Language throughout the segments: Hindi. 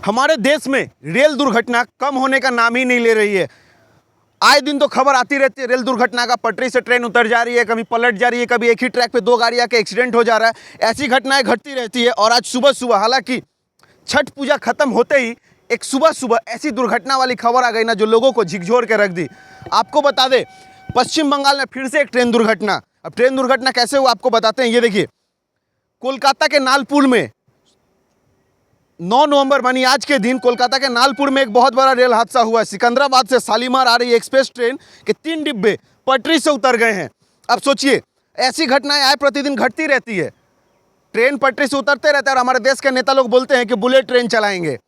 हमारे देश में रेल दुर्घटना कम होने का नाम ही नहीं ले रही है। आए दिन तो खबर आती रहती है रेल दुर्घटना का, पटरी से ट्रेन उतर जा रही है, कभी पलट जा रही है, कभी एक ही ट्रैक पे दो गाड़ियां के एक्सीडेंट हो जा रहा है। ऐसी घटनाएं घटती रहती है। और आज सुबह सुबह, हालांकि छठ पूजा खत्म होते ही एक सुबह सुबह ऐसी दुर्घटना वाली खबर आ गई ना, जो लोगों को झिकझोर के रख दी। आपको बता दें, पश्चिम बंगाल में फिर से एक ट्रेन दुर्घटना। अब ट्रेन दुर्घटना कैसे हुआ आपको बताते हैं। ये देखिए, कोलकाता के नालपुर में 9 नवंबर मानी आज के दिन कोलकाता के नालपुर में एक बहुत बड़ा रेल हादसा हुआ है। सिकंदराबाद से शालीमार आ रही एक्सप्रेस ट्रेन के 3 डिब्बे पटरी से उतर गए हैं। अब सोचिए, ऐसी घटनाएं आए प्रतिदिन घटती रहती है। ट्रेन पटरी से उतरते रहते हैं और हमारे देश के नेता लोग बोलते हैं कि बुलेट ट्रेन चलाएंगे।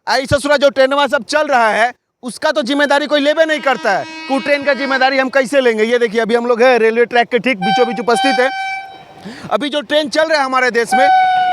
आई ससुरा जो ट्रेन सब चल रहा है उसका तो जिम्मेदारी कोई लेबे नहीं करता है कि ट्रेन का जिम्मेदारी हम कैसे लेंगे। ये देखिए, अभी हम लोग है रेलवे ट्रैक के ठीक बीचों बीच उपस्थित है। अभी जो ट्रेन चल रहा है हमारे देश में,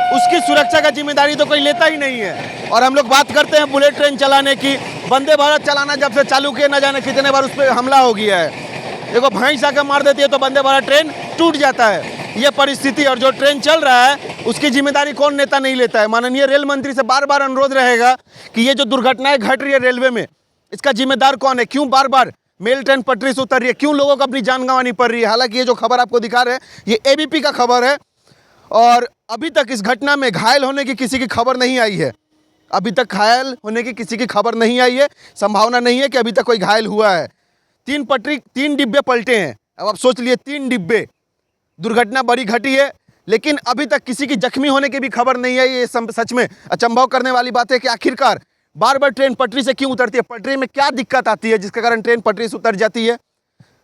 उसकी सुरक्षा का जिम्मेदारी तो कोई लेता ही नहीं है। और हम लोग बात करते हैं बुलेट ट्रेन चलाने की। वंदे भारत चलाना जब से चालू किए, न जाने कितने बार उस पर हमला हो गया है। देखो, भैंस आकर मार देती है तो वंदे भारत ट्रेन टूट जाता है, ये परिस्थिति। और जो ट्रेन चल रहा है उसकी जिम्मेदारी कौन नेता नहीं लेता है। माननीय रेल मंत्री से बार बार अनुरोध रहेगा कि ये जो दुर्घटनाएं घट रही है रेलवे में, इसका जिम्मेदार कौन है। क्यों बार बार मेल ट्रेन पटरी से उतर रही है, क्यों लोगों को अपनी जान गंवानी पड़ रही है। हालांकि ये जो खबर आपको दिखा रहे हैं, ये एबीपी का खबर है। और अभी तक इस घटना में घायल होने की किसी की खबर नहीं आई है। अभी तक घायल होने की किसी की खबर नहीं आई है। संभावना नहीं है कि अभी तक कोई घायल हुआ है। 3 डिब्बे पलटे हैं। अब आप सोच लिए, 3 डिब्बे, दुर्घटना बड़ी घटी है, लेकिन अभी तक किसी की जख्मी होने की भी खबर नहीं है। ये सच में अचंभव करने वाली बात है कि आखिरकार बार बार ट्रेन पटरी से क्यों उतरती है। पटरी में क्या दिक्कत आती है जिसके कारण ट्रेन पटरी से उतर जाती है,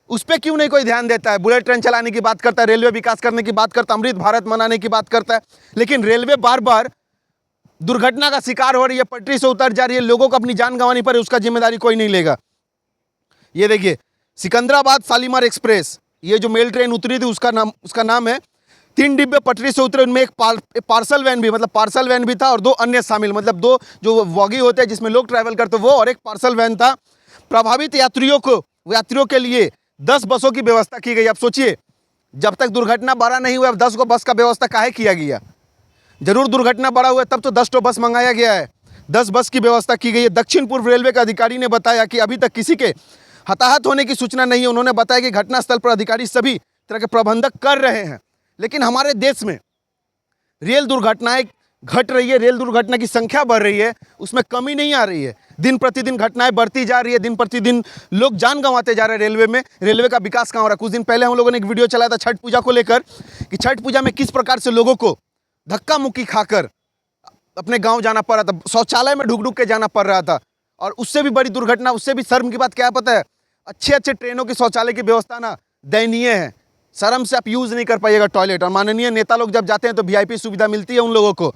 उस पर क्यों नहीं कोई ध्यान देता है। बुलेट ट्रेन चलाने की बात करता है, रेलवे विकास करने की बात करता है, अमृत भारत मनाने की बात करता है, लेकिन रेलवे बार बार दुर्घटना का शिकार हो रही है, पटरी से उतर जा रही है, लोगों को अपनी जान गंवानी पड़े, उसका जिम्मेदारी कोई नहीं लेगा। ये देखिए, सिकंदराबाद शालीमार एक्सप्रेस, ये जो मेल ट्रेन उतरी थी उसका नाम है। 3 डिब्बे पटरी से उतरे, उनमें एक पार्सल वैन भी, मतलब पार्सल वैन भी था, और 2 अन्य शामिल, मतलब 2 जो वॉगी होते हैं जिसमें लोग ट्रैवल करते वो, और एक पार्सल वैन था। प्रभावित यात्रियों के लिए 10 बसों की व्यवस्था की गई। अब सोचिए, जब तक दुर्घटना बड़ा नहीं हुआ, 10 को बस का व्यवस्था काहे किया गया। जरूर दुर्घटना बड़ा हुआ तब तो 10 तो बस मंगाया गया है। 10 बस की व्यवस्था की गई है। दक्षिण पूर्व रेलवे के अधिकारी ने बताया कि अभी तक किसी के हताहत होने की सूचना नहीं है। उन्होंने बताया कि घटनास्थल पर अधिकारी सभी तरह के प्रबंधक कर रहे हैं। लेकिन हमारे देश में रेल दुर्घटनाएं घट रही है, रेल दुर्घटना की संख्या बढ़ रही है, उसमें कमी नहीं आ रही है। दिन प्रतिदिन घटनाएं बढ़ती जा रही है, दिन प्रतिदिन लोग जान गंवाते जा रहे हैं रेलवे में। रेलवे का विकास कहाँ हो रहा है। कुछ दिन पहले हम लोगों ने एक वीडियो चलाया था छठ पूजा को लेकर, कि छठ पूजा में किस प्रकार से लोगों को धक्का मुक्की खाकर अपने गाँव जाना पड़ रहा था, शौचालय में ढुक के जाना पड़ रहा था। और उससे भी बड़ी दुर्घटना, उससे भी शर्म की बात क्या है पता है, अच्छे ट्रेनों की शौचालय की व्यवस्था ना दयनीय है। शर्म से आप यूज़ नहीं कर पाइएगा टॉयलेट। और माननीय नेता लोग जब जाते हैं तो वीआईपी सुविधा मिलती है उन लोगों को।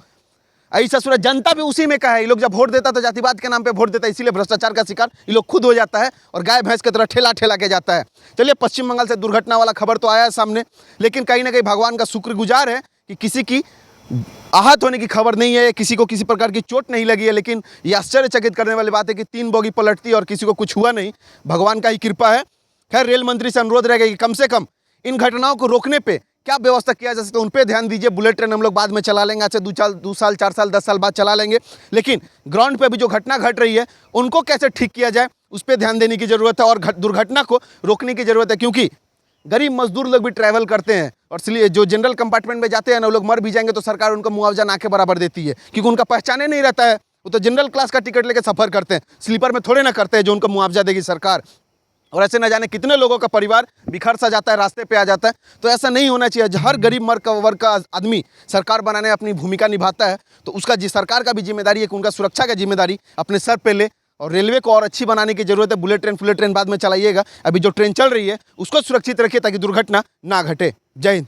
ऐसा सूरत जनता भी उसी में का है। ये लोग जब वोट देता तो जातिवाद के नाम पे वोट देता है, इसीलिए भ्रष्टाचार का शिकार ये लोग खुद हो जाता है और गाय भैंस की तरह ठेला के जाता है। चलिए, पश्चिम बंगाल से दुर्घटना वाला खबर तो आया है सामने, लेकिन कहीं ना कहीं भगवान का शुक्रगुजार है कि किसी की आहत होने की खबर नहीं है, किसी को किसी प्रकार की चोट नहीं लगी है। लेकिन ये आश्चर्यचकित करने वाली बात है कि 3 बोगी पलटती और किसी को कुछ हुआ नहीं। भगवान का ही कृपा है। खैर, रेल मंत्री से अनुरोध रहेगा कि कम से कम इन घटनाओं को रोकने पे क्या व्यवस्था किया जा सकता है, उन पे ध्यान दीजिए। बुलेट ट्रेन हम लोग बाद में चला लेंगे, अच्छा 2 साल 4 साल 10 साल बाद चला लेंगे, लेकिन ग्राउंड पे अभी जो घटना घट रही है उनको कैसे ठीक किया जाए उस पर ध्यान देने की जरूरत है और दुर्घटना को रोकने की जरूरत है। क्योंकि गरीब मजदूर लोग भी ट्रैवल करते हैं और इसलिए जो जनरल कंपार्टमेंट में जाते हैं ना, वो लोग मर भी जाएंगे तो सरकार उनका मुआवजा ना के बराबर देती है, क्योंकि उनका पहचाने नहीं रहता है। वो तो जनरल क्लास का टिकट लेकर सफर करते हैं, स्लीपर में थोड़े ना करते हैं जो उनको मुआवजा देगी सरकार। और ऐसे न जाने कितने लोगों का परिवार बिखर सा जाता है, रास्ते पे आ जाता है। तो ऐसा नहीं होना चाहिए। हर गरीब वर्ग का आदमी सरकार बनाने में अपनी भूमिका निभाता है, तो उसका सरकार का भी जिम्मेदारी है कि उनका सुरक्षा का जिम्मेदारी अपने सर पे ले। और रेलवे को और अच्छी बनाने की जरूरत है। बुलेट ट्रेन बाद में चलाइएगा, अभी जो ट्रेन चल रही है उसको सुरक्षित रखिए ताकि दुर्घटना ना घटे। जय हिंद।